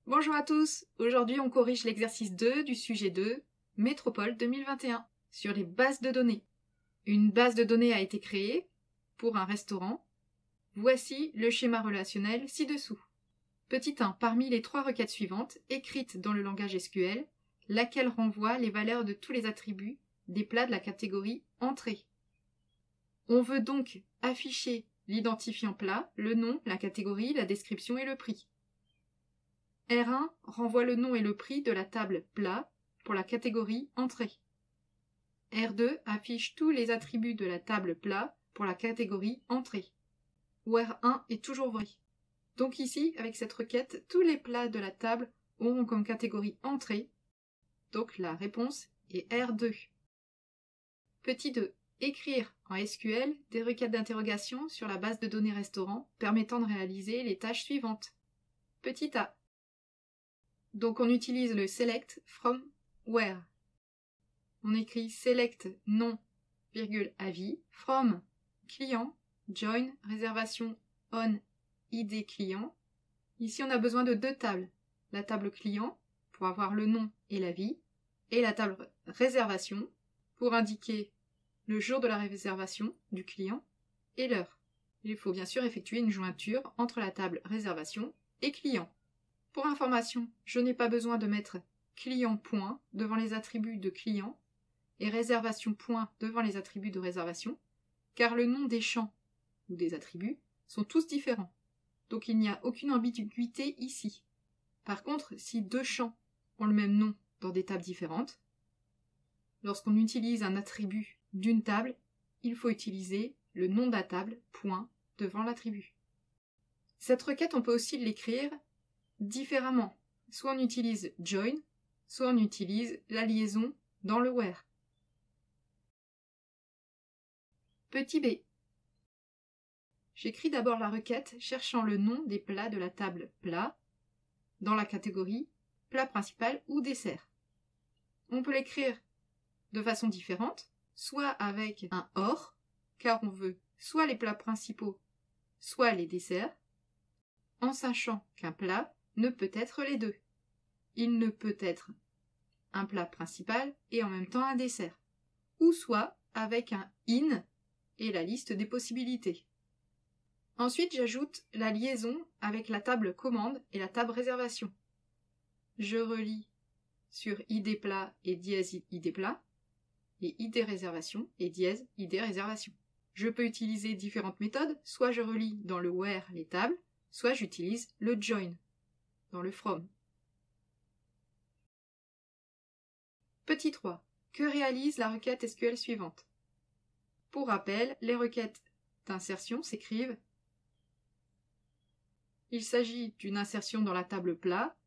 Bonjour à tous, aujourd'hui on corrige l'exercice 2 du sujet 2, Métropole 2021, sur les bases de données. Une base de données a été créée pour un restaurant. Voici le schéma relationnel ci-dessous. Petit 1. Parmi les 3 requêtes suivantes, écrites dans le langage SQL, laquelle renvoie les valeurs de tous les attributs des plats de la catégorie Entrée. On veut donc afficher l'identifiant plat, le nom, la catégorie, la description et le prix. R1 renvoie le nom et le prix de la table plat pour la catégorie Entrée. R2 affiche tous les attributs de la table plat pour la catégorie Entrée. Où R1 est toujours vrai. Donc ici, avec cette requête, tous les plats de la table auront comme catégorie Entrée. Donc la réponse est R2. Petit 2. Écrire en SQL des requêtes d'interrogation sur la base de données restaurant permettant de réaliser les tâches suivantes. Petit a. Donc on utilise le select from where. On écrit select nom, avis, from client, join, réservation on, ID client. Ici on a besoin de 2 tables. La table client pour avoir le nom et l'avis, et la table réservation pour indiquer le jour de la réservation du client et l'heure. Il faut bien sûr effectuer une jointure entre la table réservation et client. Pour information, je n'ai pas besoin de mettre client point devant les attributs de client et réservation point devant les attributs de réservation, car le nom des champs ou des attributs sont tous différents. Donc il n'y a aucune ambiguïté ici. Par contre, si 2 champs ont le même nom dans des tables différentes, lorsqu'on utilise un attribut d'une table, il faut utiliser le nom de la table point devant l'attribut. Cette requête, on peut aussi l'écrire différemment. Soit on utilise join, soit on utilise la liaison dans le where. Petit b. J'écris d'abord la requête cherchant le nom des plats de la table plat dans la catégorie plat principal ou dessert. On peut l'écrire de façon différente, soit avec un OR, car on veut soit les plats principaux, soit les desserts, en sachant qu'un plat ne peut être les deux. Il ne peut être un plat principal et en même temps un dessert. Ou soit avec un IN et la liste des possibilités. Ensuite, j'ajoute la liaison avec la table commande et la table réservation. Je relie sur ID plat et dièse ID plat, et ID réservation et dièse ID réservation. Je peux utiliser différentes méthodes, soit je relie dans le where les tables, soit j'utilise le join dans le from. Petit 3. Que réalise la requête SQL suivante? Pour rappel, les requêtes d'insertion s'écrivent. Il s'agit d'une insertion dans la table plat,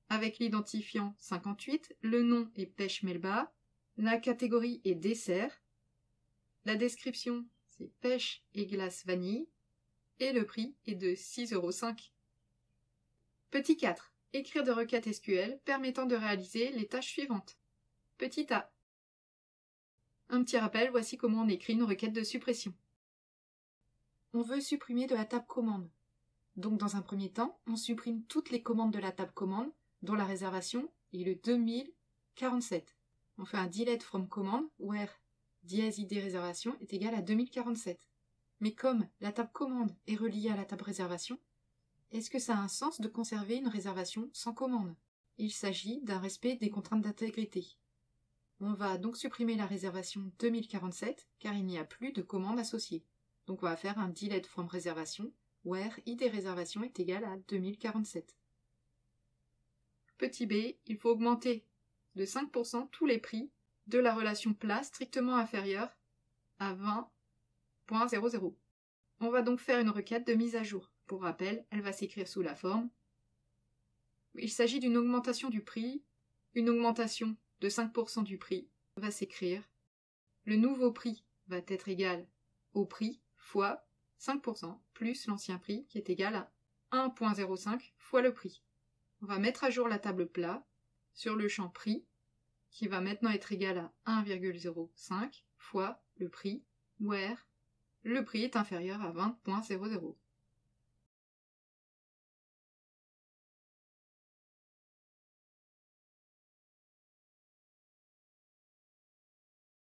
avec l'identifiant 58, le nom est pêche melba, la catégorie est dessert, la description c'est pêche et glace vanille, et le prix est de 6,05 €. Petit 4. Écrire des requêtes SQL permettant de réaliser les tâches suivantes. Petit a. Un petit rappel, voici comment on écrit une requête de suppression. On veut supprimer de la table commande. Donc dans un premier temps, on supprime toutes les commandes de la table commande, dont la réservation est le 2047. On fait un delete from command, where dièse id réservation est égal à 2047. Mais comme la table commande est reliée à la table réservation, est-ce que ça a un sens de conserver une réservation sans commande? Il s'agit d'un respect des contraintes d'intégrité. On va donc supprimer la réservation 2047 car il n'y a plus de commande associée. Donc on va faire un delete from réservation where id réservation est égal à 2047. Petit b, il faut augmenter de 5% tous les prix de la relation plat strictement inférieure à 20.00. On va donc faire une requête de mise à jour. Pour rappel, elle va s'écrire sous la forme. Il s'agit d'une augmentation du prix. Une augmentation de 5% du prix va s'écrire. Le nouveau prix va être égal au prix fois 5% plus l'ancien prix qui est égal à 1.05 fois le prix. On va mettre à jour la table plat sur le champ prix qui va maintenant être égal à 1,05 fois le prix where le prix est inférieur à 20.00.